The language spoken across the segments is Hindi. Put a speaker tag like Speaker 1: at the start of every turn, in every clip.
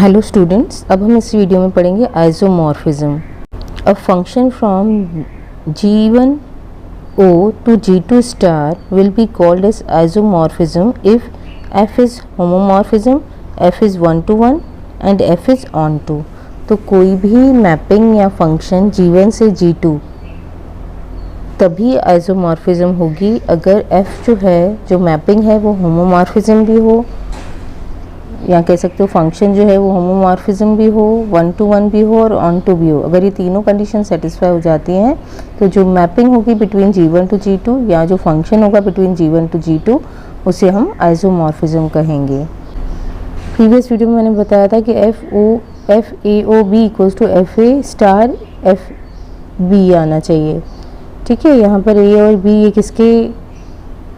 Speaker 1: हेलो स्टूडेंट्स, अब हम इस वीडियो में पढ़ेंगे isomorphism. A function from G1O to G2 star will be called as isomorphism if f is homomorphism, f is 1 to 1 and f is onto। तो कोई भी मैपिंग या फंक्शन G1 से G2 तभी आइसोमॉर्फिज्म होगी अगर f जो है, जो मैपिंग है वो होमोमॉर्फिज्म भी हो, या कह सकते हो फंक्शन जो है वो होमोमॉर्फिज्म भी हो, 1 to 1 भी हो और ऑन टू भी हो। अगर ये तीनों कंडीशन सेटिस्फाई हो जाती हैं तो जो मैपिंग होगी बिटवीन G1 टू G2 या जो फंक्शन होगा बिटवीन G1 टू G2 उसे हम आइसोमॉर्फिज्म कहेंगे। प्रीवियस वीडियो में मैंने बताया था कि F A O B equals to F A star F B आना चाहिए। ठीक है, यहाँ पर ए और बी ये किसके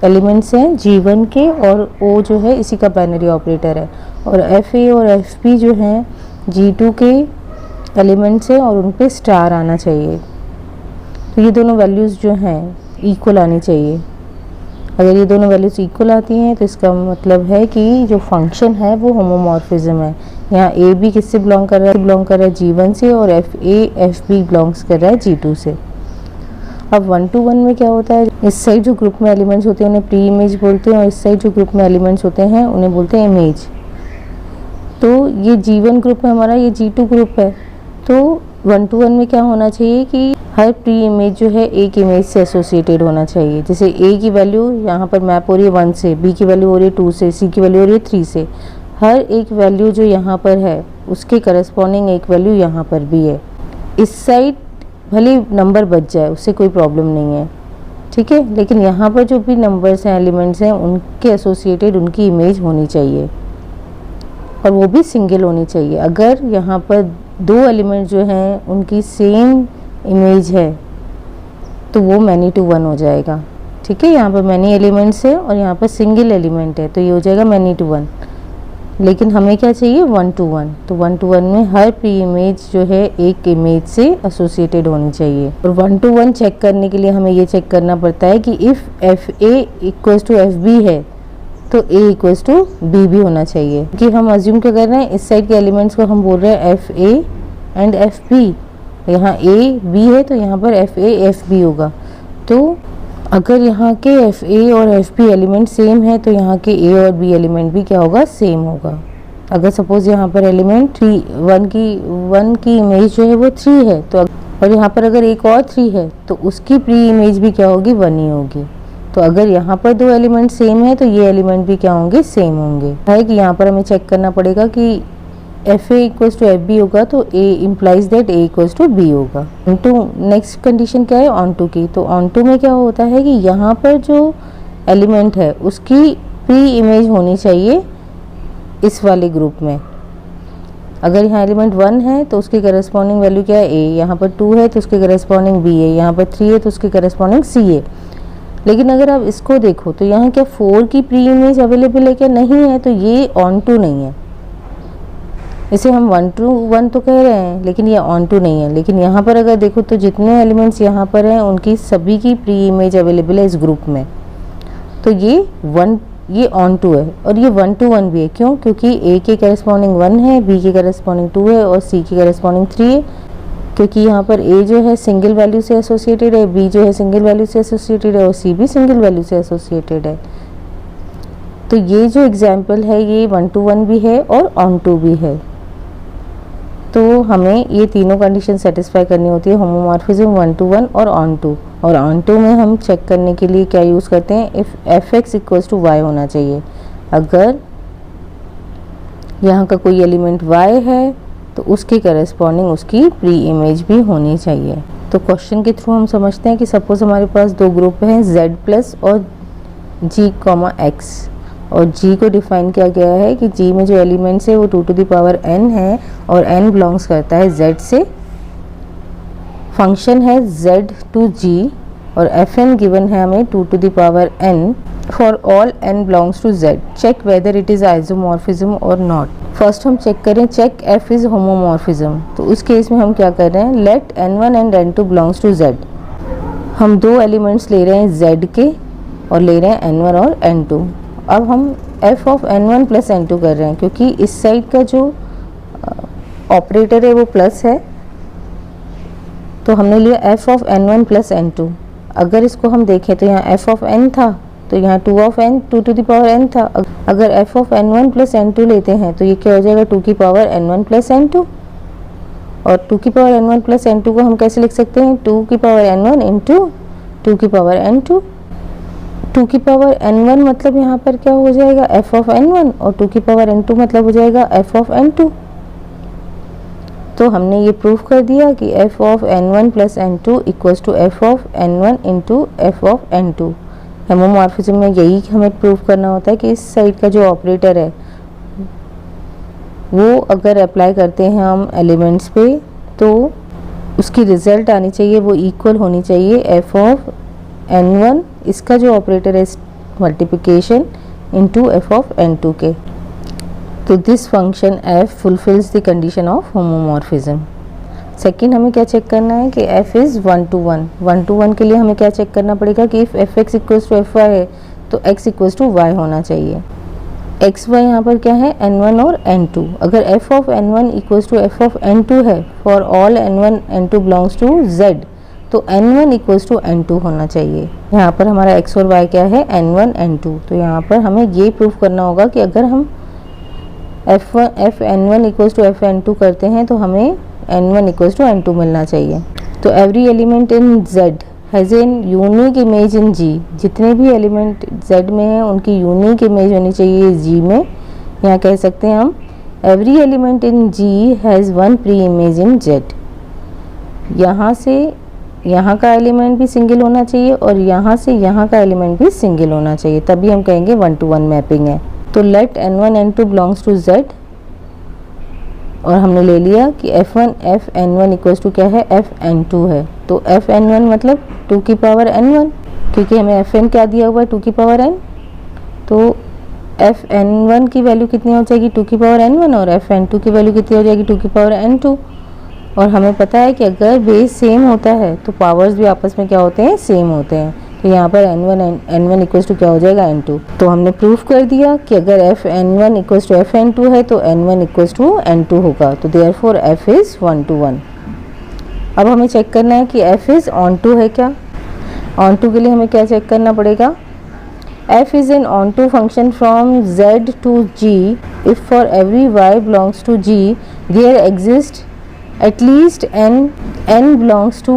Speaker 1: एलिमेंट्स हैं? G1 के, और O जो है इसी का बाइनरी ऑपरेटर है, और एफ ए और एफ बी जो हैं G2 के एलिमेंट्स हैं और उन पे स्टार आना चाहिए। तो ये दोनों वैल्यूज़ जो हैं इक्वल आनी चाहिए। अगर ये दोनों वैल्यूज़ इक्वल आती हैं तो इसका मतलब है कि जो फंक्शन है वो होमोमॉर्फिज्म है। यहाँ ए बी किससे बिलोंग कर रहा है? G1 से, और F A F B belongs कर रहा है G2 से। अब 1 to 1 में क्या होता है? इस साइड जो ग्रुप में एलिमेंट्स होते हैं उन्हें प्री इमेज बोलते हैं, और इस साइड जो ग्रुप में एलिमेंट्स होते हैं उन्हें बोलते हैं इमेज। तो ये G1 ग्रुप है हमारा, ये G2 ग्रुप है। तो 1 to 1 में क्या होना चाहिए कि हर प्री इमेज जो है एक इमेज से एसोसिएटेड होना चाहिए। जैसे A की वैल्यू यहाँ पर मैप हो रही है 1 से, B की वैल्यू हो रही है 2 से, C की वैल्यू हो रही है 3 से। हर एक वैल्यू जो यहाँ पर है उसके करस्पॉन्डिंग एक वैल्यू यहाँ पर भी है। इस साइड भले नंबर बच जाए उससे कोई प्रॉब्लम नहीं है, ठीक है, लेकिन यहाँ पर जो भी नंबर्स हैं, एलिमेंट्स हैं, उनके एसोसिएटेड उनकी इमेज होनी चाहिए, और वो भी सिंगल होनी चाहिए। अगर यहाँ पर दो एलिमेंट जो हैं उनकी सेम इमेज है तो वो मैनी टू वन हो जाएगा। ठीक है, यहाँ पर मैनी एलिमेंट्स है और यहाँ पर सिंगल एलिमेंट है तो ये हो जाएगा मैनी टू वन। लेकिन हमें क्या चाहिए? 1 to 1। तो 1 to 1 में हर प्री इमेज जो है एक इमेज से एसोसिएटेड होनी चाहिए। और 1 to 1 चेक करने के लिए हमें ये चेक करना पड़ता है कि if F A equals to F B है तो ए इक्वल्स टू बी भी होना चाहिए। कि हम अज्यूम क्या कर रहे हैं, इस साइड के एलिमेंट्स को हम बोल रहे हैं F A and F B. यहाँ ए बी है तो यहाँ पर एफ ए एफ बी होगा। तो अगर यहाँ के एफ ए और एफ बी एलिमेंट सेम है तो यहाँ के ए और बी एलिमेंट भी क्या होगा? सेम होगा। अगर सपोज यहाँ पर एलिमेंट 1 की इमेज जो है वो 3 है, तो और यहाँ पर अगर एक और 3 है तो उसकी प्री इमेज भी क्या होगी? 1 ही होगी। तो अगर यहाँ पर दो एलिमेंट सेम है तो ये एलिमेंट भी क्या होंगे? सेम होंगे। है कि यहाँ पर हमें चेक करना पड़ेगा कि F A equals to F B होगा तो A implies that A equals to B होगा। ऑनटू नेक्स्ट कंडीशन क्या है? ऑनटू की। तो ऑनटू में क्या होता है कि यहाँ पर जो एलिमेंट है उसकी प्री इमेज होनी चाहिए इस वाले ग्रुप में। अगर यहाँ एलिमेंट 1 है तो उसकी करस्पॉन्डिंग वैल्यू क्या है? ए। यहाँ पर 2 है तो उसकी करस्पॉन्डिंग बी है। यहाँ पर 3 है तो उसकी करस्पॉन्डिंग सी है। लेकिन अगर आप इसको देखो तो यहाँ क्या 4 की प्री इमेज अवेलेबल है? क्या नहीं है? तो ये ऑन टू नहीं है। इसे हम 1 to 1 तो कह रहे हैं लेकिन ये ऑन टू नहीं है। लेकिन यहाँ पर अगर देखो तो जितने एलिमेंट्स यहाँ पर हैं उनकी सभी की प्री इमेज अवेलेबल है इस ग्रुप में। तो ये ऑन टू है और ये 1 to 1 भी है। क्यों? क्योंकि ए के करस्पॉन्डिंग 1 है, बी के करस्पॉन्डिंग 2 है और सी के करस्पॉन्डिंग 3 है। क्योंकि यहाँ पर ए जो है सिंगल वैल्यू से एसोसिएटेड है, बी जो है सिंगल वैल्यू से एसोसिएटेड है और सी भी सिंगल वैल्यू से एसोसिएटेड है। तो ये जो एग्जाम्पल है ये 1 to 1 भी है और ऑन टू भी है। तो हमें ये तीनों कंडीशन सेटिस्फाई करनी होती है, होमोमॉर्फिज्म 1 to 1 और ऑन टू। और ऑन टू में हम चेक करने के लिए क्या यूज़ करते हैं? If F X equals to Y होना चाहिए। अगर यहाँ का कोई एलिमेंट y है तो उसके करस्पॉन्डिंग उसकी प्री इमेज भी होनी चाहिए। तो क्वेश्चन के थ्रू हम समझते हैं कि सपोज हमारे पास दो ग्रुप हैं z प्लस और g, x, और g को डिफाइन किया गया है कि g में जो एलिमेंट्स है वो 2 to the power n है और n बिलोंग्स करता है z से। फंक्शन है z to g और fn गिवन है हमें 2 to the power n for all n belongs to z। Check whether it is isomorphism और नॉट। फर्स्ट हम चेक करें, चेक f इज होमोमॉर्फिज्म। तो उस केस में हम क्या कर रहे हैं? Let n1 and n2 belongs to z। हम दो एलिमेंट्स ले रहे हैं z के और ले रहे हैं n1 और n2। अब हम f of n1 plus n2 कर रहे हैं क्योंकि इस साइड का जो ऑपरेटर है वो प्लस है, तो हमने लिया f of n1 plus n2। अगर इसको हम देखें तो यहाँ f ऑफ n था, तो यहाँ 2 of n 2 to the power n था। अगर f of n1 plus n2 लेते हैं तो ये क्या हो जाएगा 2 की पावर n1 प्लस n2। और 2 की पावर n1 प्लस n2 को हम कैसे लिख सकते हैं, 2 की पावर n1 इंटू 2 की पावर n2। 2 की पावर n1 मतलब यहाँ पर क्या हो जाएगा f ऑफ n1, और 2 की पावर n2 मतलब हो जाएगा f ऑफ n2। तो हमने ये प्रूफ कर दिया कि f of n1 plus n2 equals to f of n1 into f of n2। Homomorphism में यही हमें प्रूफ करना होता है कि इस साइड का जो ऑपरेटर है वो अगर अप्लाई करते हैं हम एलिमेंट्स पे तो उसकी रिजल्ट आनी चाहिए, वो इक्वल होनी चाहिए f ऑफ n1, इसका जो ऑपरेटर है multiplication, into f of n2 के। तो this function f fulfils the condition of homomorphism. Second हमें क्या चेक करना है कि f इज़ 1 to 1। 1 to 1 के लिए हमें क्या चेक करना पड़ेगा कि if fx equals to fy है तो x इक्वल्स टू y होना चाहिए। xy यहाँ पर क्या है n1 और n2। अगर f of n1 equals to f of n2 है for all n1 n2 belongs to z, तो n1 इक्वल्स टू n2 होना चाहिए। यहाँ पर हमारा x और y क्या है n1 n2। तो यहाँ पर हमें ये प्रूफ करना होगा कि अगर हम fn1 इक्वल्स टू fn2 करते हैं तो हमें n1 इक्वल्स टू n2 मिलना चाहिए। तो every element in z has an unique image in g। जितने भी एलिमेंट z में हैं उनकी यूनिक इमेज होनी चाहिए g में। यहाँ कह सकते हैं हम every element in g has one pre image in z। यहाँ से यहाँ का एलिमेंट भी सिंगल होना चाहिए और यहाँ से यहाँ का एलिमेंट भी सिंगल होना चाहिए, तभी हम कहेंगे 1 to 1 मैपिंग है। तो late n1 n2 belongs to z, और हमने ले लिया कि f1 f n1 equals to क्या है f n2 है। तो f n1 मतलब 2 की पावर n1, क्योंकि हमें fn क्या दिया हुआ है 2 की पावर n। तो f n1 की वैल्यू कितनी हो जाएगी 2 की पावर n1, और f n2 की वैल्यू कितनी हो जाएगी 2 की पावर n2। और हमें पता है कि अगर बेस सेम होता है तो पावर्स भी आपस में क्या होते हैं, सेम होते हैं। तो यहाँ पर n1 इक्वल्स टू क्या हो जाएगा n2। तो हमने प्रूफ कर दिया कि अगर f n1 equals to f n2 है तो n1 इक्वल्स टू n2 होगा। तो देयरफॉर f इज़ 1 to 1। अब हमें चेक करना है कि f इज़ ऑन टू है क्या। ऑन टू के लिए हमें क्या चेक करना पड़ेगा, f is an on to function from z to g if for every y belongs to g there exist at least n belongs to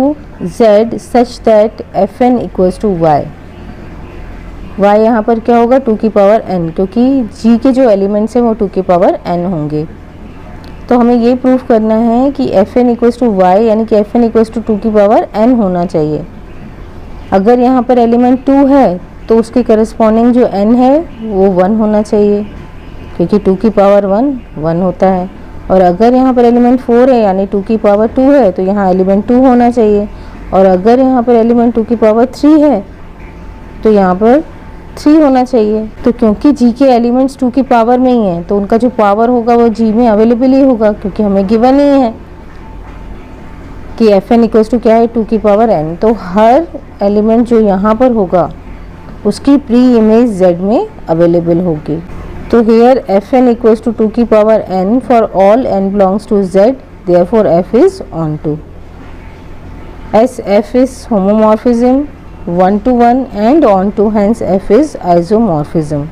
Speaker 1: z such that fn equals to y। y यहाँ पर क्या होगा 2 की पावर n, क्योंकि g के जो एलिमेंट्स हैं वो 2 की पावर n होंगे। तो हमें ये प्रूफ करना है कि fn equals to y, यानी कि fn equals to 2 की पावर n होना चाहिए। अगर यहाँ पर एलिमेंट 2 है तो उसके करस्पॉन्डिंग जो n है वो 1 होना चाहिए, क्योंकि 2 की पावर 1 होता है। और अगर यहाँ पर एलिमेंट 4 है यानी 2 की पावर 2 है तो यहाँ एलिमेंट 2 होना चाहिए। और अगर यहाँ पर एलिमेंट 2 की पावर 3 है तो यहाँ पर 3 होना चाहिए। तो क्योंकि g के एलिमेंट्स 2 की पावर में ही हैं तो उनका जो पावर होगा वो g में अवेलेबल ही होगा, क्योंकि हमें गिवन ही है कि fn इक्वल्स टू क्या है 2 की पावर n। तो हर एलिमेंट जो यहाँ पर होगा उसकी प्री इमेज z में अवेलेबल होगी। तो here fn equals to 2 की power n for all n belongs to z, therefore f is onto। As f is homomorphism 1 to 1 and onto, hence f is isomorphism।